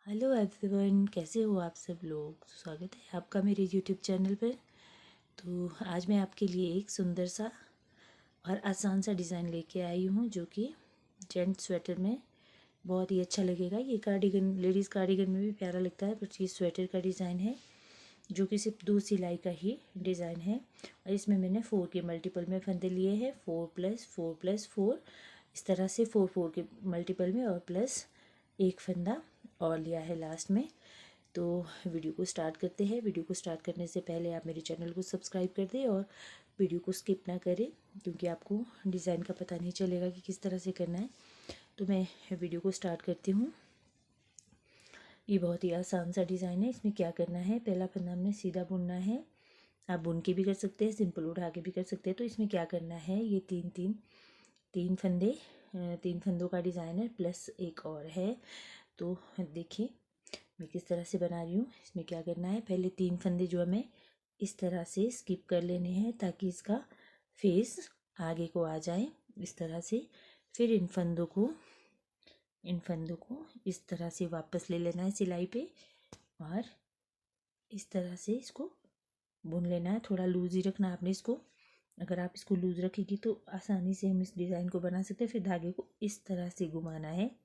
Hello everyone, कैसे हो आप सब लोग। स्वागत है आपका मेरे यूट्यूब चैनल पर। तो आज मैं आपके लिए एक सुंदर सा और आसान सा डिज़ाइन लेके आई हूँ जो कि जेंट स्वेटर में बहुत ही अच्छा लगेगा। ये कार्डिगन, लेडीज़ कार्डिगन में भी प्यारा लगता है, बट ये स्वेटर का डिज़ाइन है जो कि सिर्फ 2 सिलाई का ही डिज़ाइन है। और इसमें मैंने 4 के मल्टीपल में फंदे लिए हैं, 4+4+4 इस तरह से 4 के मल्टीपल में, और प्लस एक फंदा और लिया है लास्ट में। तो वीडियो को स्टार्ट करते हैं। वीडियो को स्टार्ट करने से पहले आप मेरे चैनल को सब्सक्राइब कर दें और वीडियो को स्किप ना करें, क्योंकि आपको डिज़ाइन का पता नहीं चलेगा कि किस तरह से करना है। तो मैं वीडियो को स्टार्ट करती हूँ। ये बहुत ही आसान सा डिज़ाइन है। इसमें क्या करना है, पहला फंदा हमने सीधा बुनना है। आप बुन के भी कर सकते हैं, सिंपल उठा के भी कर सकते हैं। तो इसमें क्या करना है, ये तीन फंदे, 3 फंदों का डिज़ाइन है, प्लस एक और है। तो देखिए मैं किस तरह से बना रही हूँ। इसमें क्या करना है, पहले 3 फंदे जो हमें इस तरह से स्किप कर लेने हैं ताकि इसका फेस आगे को आ जाए इस तरह से। फिर इन फंदों को इस तरह से वापस ले लेना है सिलाई पे, और इस तरह से इसको बुन लेना है। थोड़ा लूज ही रखना है आपने इसको। अगर आप इसको लूज रखेगी तो आसानी से हम इस डिज़ाइन को बना सकते हैं। फिर धागे को इस तरह से घुमाना है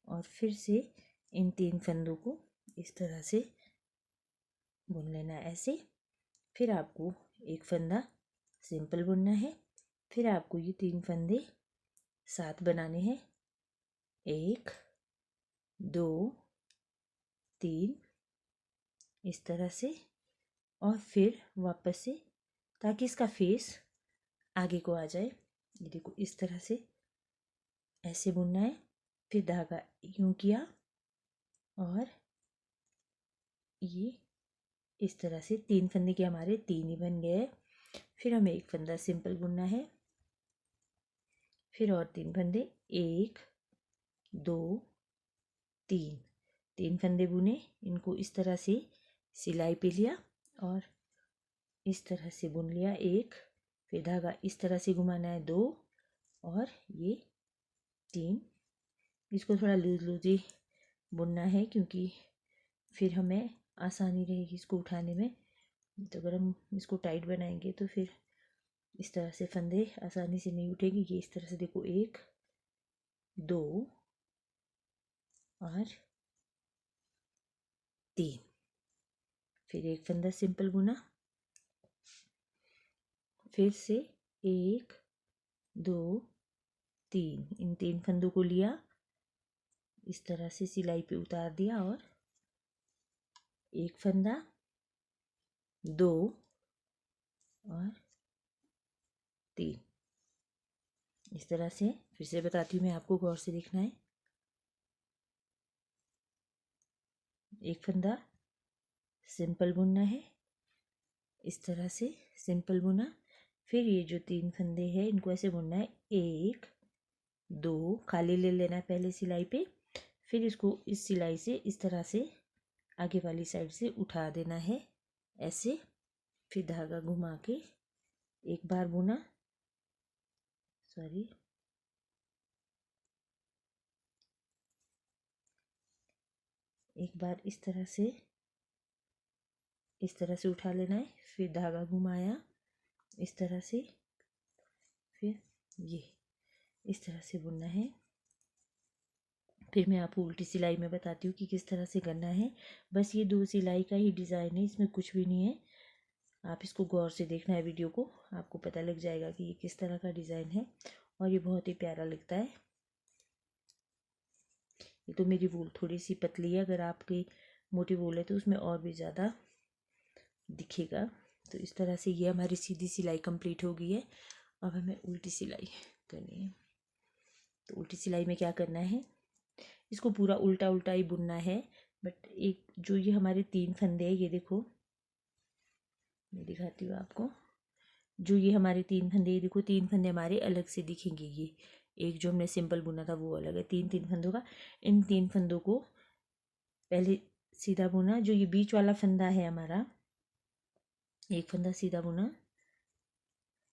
और फिर से इन 3 फंदों को इस तरह से बुन लेना है ऐसे। फिर आपको एक फंदा सिंपल बुनना है। फिर आपको ये 3 फंदे साथ बनाने हैं, 1 2 3 इस तरह से, और फिर वापस से ताकि इसका फेस आगे को आ जाए। ये देखो इस तरह से ऐसे बुनना है। फिर धागा यूं किया और ये इस तरह से 3 फंदे के हमारे 3 ही बन गए। फिर हमें एक फंदा सिंपल बुनना है, फिर और 3 फंदे, 1 2 3 फंदे बुने। इनको इस तरह से सिलाई पे लिया और इस तरह से बुन लिया 1। फिर धागा इस तरह से घुमाना है 2, और ये 3। इसको थोड़ा लूज लूज ही बुनना है क्योंकि फिर हमें आसानी रहेगी इसको उठाने में। तो अगर हम इसको टाइट बनाएंगे तो फिर इस तरह से फंदे आसानी से नहीं उठेंगे। ये इस तरह से देखो 1 2 और 3। फिर एक फंदा सिंपल बुना, फिर से 1 2 3, इन 3 फंदों को लिया, इस तरह से सिलाई पे उतार दिया, और एक फंदा 2 और 3 इस तरह से। फिर से बताती हूँ मैं आपको, गौर से देखना है। एक फंदा सिंपल बुनना है, इस तरह से सिंपल बुना। फिर ये जो 3 फंदे हैं इनको ऐसे बुनना है, 1 2 खाली ले लेना है पहले सिलाई पे। फिर इसको इस सिलाई से इस तरह से आगे वाली साइड से उठा देना है ऐसे। फिर धागा घुमा के एक बार बुना, सॉरी, एक बार इस तरह से उठा लेना है। फिर धागा घुमाया इस तरह से, फिर ये इस तरह से बुनना है। फिर मैं आपको उल्टी सिलाई में बताती हूँ कि किस तरह से करना है। बस ये 2 सिलाई का ही डिज़ाइन है, इसमें कुछ भी नहीं है। आप इसको गौर से देखना है वीडियो को, आपको पता लग जाएगा कि ये किस तरह का डिज़ाइन है, और ये बहुत ही प्यारा लगता है। ये तो मेरी वूल थोड़ी सी पतली है, अगर आपकी मोटी वूल है तो उसमें और भी ज़्यादा दिखेगा। तो इस तरह से ये हमारी सीधी सिलाई कंप्लीट हो गई है। अब हमें उल्टी सिलाई करनी है। तो उल्टी सिलाई में क्या करना है, इसको पूरा उल्टा उल्टा ही बुनना है। बट एक जो ये हमारे 3 फंदे हैं, ये देखो मैं दिखाती हूँ आपको। जो ये हमारे 3 फंदे, ये देखो 3 फंदे हमारे अलग से दिखेंगे। ये एक जो हमने सिंपल बुना था वो अलग है, 3 फंदों का। इन 3 फंदों को पहले सीधा बुना। जो ये बीच वाला फंदा है हमारा, एक फंदा सीधा बुना।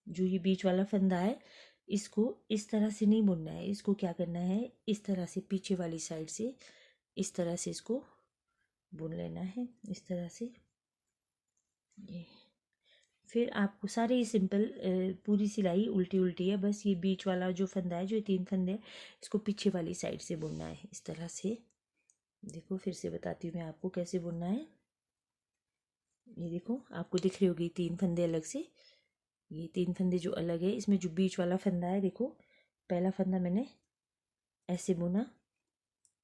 जो ये बीच वाला फंदा है इसको इस तरह से नहीं बुनना है। इसको क्या करना है, इस तरह से पीछे वाली साइड से इस तरह से इसको बुन लेना है इस तरह से। ये फिर आपको सारे ही सिंपल पूरी सिलाई उल्टी उल्टी है, बस ये बीच वाला जो फंदा है, जो ये 3 फंदे हैं, इसको पीछे वाली साइड से बुनना है इस तरह से। देखो फिर से बताती हूँ मैं आपको कैसे बुनना है। ये देखो आपको दिख रही होगी 3 फंदे अलग से, ये 3 फंदे जो अलग है, इसमें जो बीच वाला फंदा है, देखो पहला फंदा मैंने ऐसे बुना,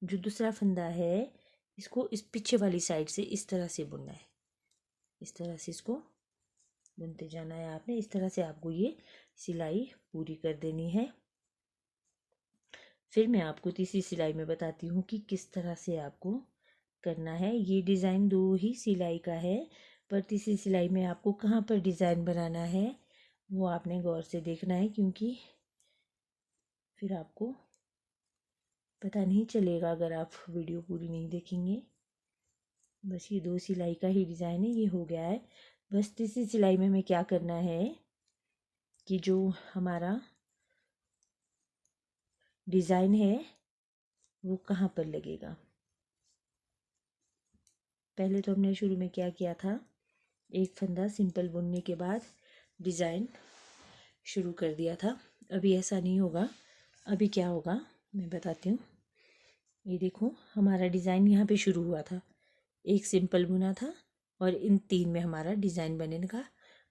जो दूसरा फंदा है इसको इस पीछे वाली साइड से इस तरह से बुनना है। इस तरह से इसको बुनते जाना है आपने, इस तरह से आपको ये सिलाई पूरी कर देनी है। फिर मैं आपको तीसरी सिलाई में बताती हूँ कि किस तरह से आपको करना है। ये डिज़ाइन 2 ही सिलाई का है, पर तीसरी सिलाई में आपको कहाँ पर डिज़ाइन बनाना है वो आपने गौर से देखना है, क्योंकि फिर आपको पता नहीं चलेगा अगर आप वीडियो पूरी नहीं देखेंगे। बस ये 2 सिलाई का ही डिज़ाइन है, ये हो गया है। बस तीसरी सिलाई में हमें क्या करना है कि जो हमारा डिज़ाइन है वो कहाँ पर लगेगा। पहले तो हमने शुरू में क्या किया था, एक फंदा सिंपल बुनने के बाद डिज़ाइन शुरू कर दिया था। अभी ऐसा नहीं होगा। अभी क्या होगा मैं बताती हूँ। ये देखो हमारा डिज़ाइन यहाँ पे शुरू हुआ था, एक सिंपल बुना था और इन 3 में हमारा डिज़ाइन बनेगा।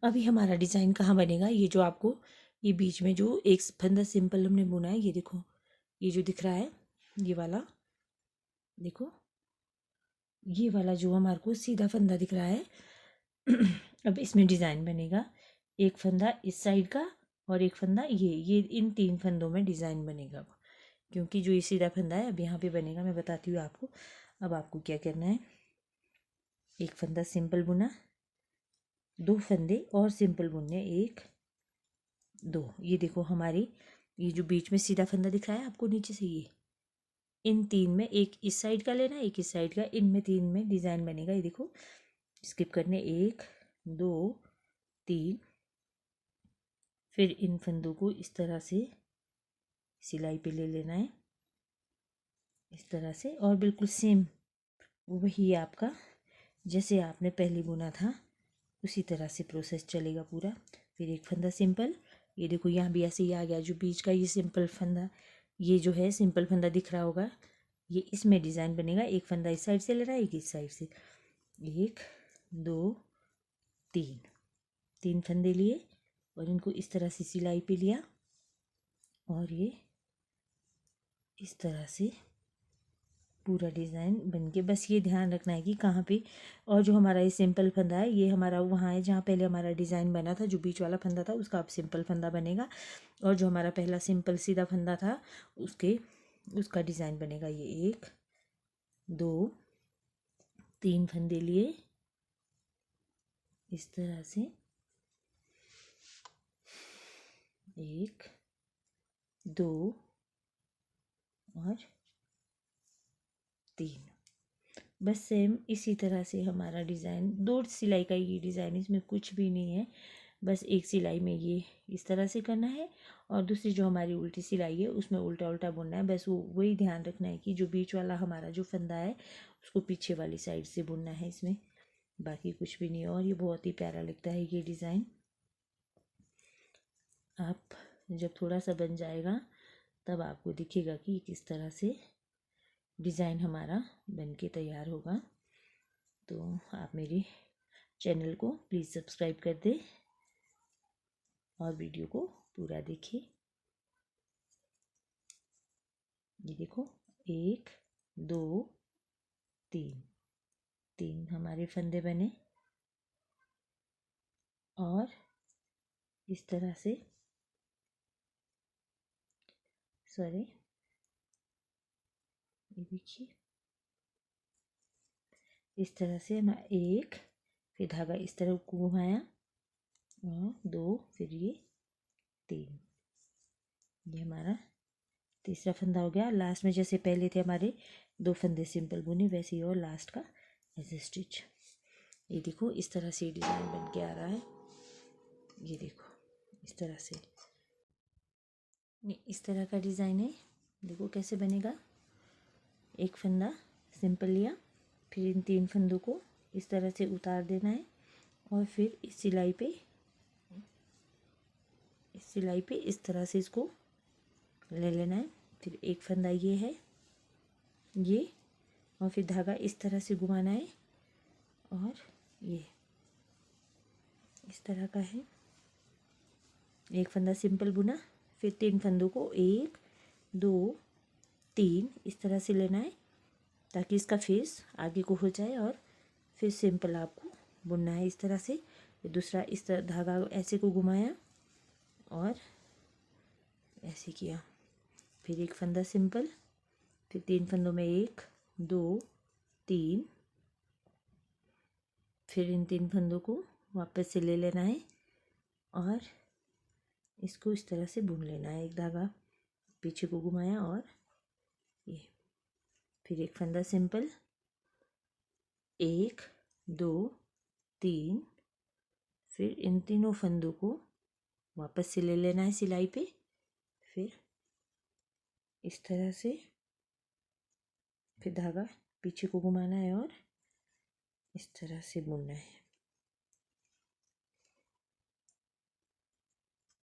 अभी हमारा डिज़ाइन कहाँ बनेगा, ये जो आपको ये बीच में जो एक फंदा सिंपल हमने बुना है, ये देखो ये जो दिख रहा है ये वाला, देखो ये वाला जो हमारे को सीधा फंदा दिख रहा है अब इसमें डिज़ाइन बनेगा। एक फंदा इस साइड का और एक फंदा ये इन 3 फंदों में डिज़ाइन बनेगा, क्योंकि जो ये सीधा फंदा है अब यहाँ पे बनेगा। मैं बताती हूँ आपको। अब आपको क्या करना है, एक फंदा सिंपल बुना, 2 फंदे और सिंपल बुनने, 1 2। ये देखो हमारी ये जो बीच में सीधा फंदा दिख रहा है आपको नीचे से, ये इन 3 में एक इस साइड का लेना, एक इस साइड का, इनमें 3 में डिज़ाइन बनेगा। ये देखो स्किप करने 1 2 3। फिर इन फंदों को इस तरह से सिलाई पे ले लेना है इस तरह से, और बिल्कुल सेम वही आपका जैसे आपने पहले बुना था उसी तरह से प्रोसेस चलेगा पूरा। फिर एक फंदा सिंपल, ये देखो यहाँ भी ऐसे ही आ गया, जो बीच का ये सिंपल फंदा, ये जो है सिंपल फंदा दिख रहा होगा, ये इसमें डिज़ाइन बनेगा। एक फंदा इस साइड से ले रहा है, एक इस साइड से, 1 2 3, 3 फंदे लिए और इनको इस तरह से सिलाई पे लिया और ये इस तरह से पूरा डिज़ाइन बन के, बस ये ध्यान रखना है कि कहाँ पे, और जो हमारा ये सिंपल फंदा है ये हमारा वहाँ है जहाँ पहले हमारा डिज़ाइन बना था, जो बीच वाला फंदा था उसका अब सिंपल फंदा बनेगा, और जो हमारा पहला सिंपल सीधा फंदा था उसका डिज़ाइन बनेगा। ये 1 2 3 फंदे लिए इस तरह से, 1 2 और 3। बस सेम इसी तरह से हमारा डिज़ाइन, 2 सिलाई का ये डिज़ाइन, इसमें कुछ भी नहीं है। बस एक सिलाई में ये इस तरह से करना है और दूसरी जो हमारी उल्टी सिलाई है उसमें उल्टा उल्टा बुनना है। बस वही ध्यान रखना है कि जो बीच वाला हमारा जो फंदा है उसको पीछे वाली साइड से बुनना है इसमें, बाकी कुछ भी नहीं है। और ये बहुत ही प्यारा लगता है ये डिज़ाइन। आप जब थोड़ा सा बन जाएगा तब आपको दिखेगा कि किस तरह से डिज़ाइन हमारा बन के तैयार होगा। तो आप मेरे चैनल को प्लीज़ सब्सक्राइब कर दें और वीडियो को पूरा देखें। ये देखो 1 2 3, 3 हमारे फंदे बने और इस तरह से, सॉरी ये देखिए इस तरह से हम 1, फिर धागा इस तरह को घुमाया और 2, फिर ये 3, ये हमारा तीसरा फंदा हो गया। लास्ट में जैसे पहले थे हमारे 2 फंदे सिंपल बुने वैसे ही, और लास्ट का ऐसे स्टिच। ये देखो इस तरह से डिज़ाइन बन के आ रहा है। ये देखो इस तरह से, इस तरह का डिज़ाइन है। देखो कैसे बनेगा। एक फंदा सिंपल लिया, फिर इन 3 फंदों को इस तरह से उतार देना है और फिर इस सिलाई पे इस तरह से इसको ले लेना है। फिर एक फंदा ये है ये, और फिर धागा इस तरह से घुमाना है और ये इस तरह का है। एक फंदा सिंपल बुना, फिर 3 फंदों को 1 2 3 इस तरह से लेना है ताकि इसका फेस आगे को हो जाए, और फिर सिंपल आपको बुनना है इस तरह से। फिर दूसरा इस तरह धागा ऐसे को घुमाया और ऐसे किया, फिर एक फंदा सिंपल, फिर 3 फंदों में 1 2 3, फिर इन 3 फंदों को वापस से ले लेना है और इसको इस तरह से बुन लेना है। एक धागा पीछे को घुमाया और ये, फिर एक फंदा सिंपल, 1 2 3, फिर इन तीनों फंदों को वापस से ले लेना है सिलाई पे, फिर इस तरह से, फिर धागा पीछे को घुमाना है और इस तरह से बुनना है।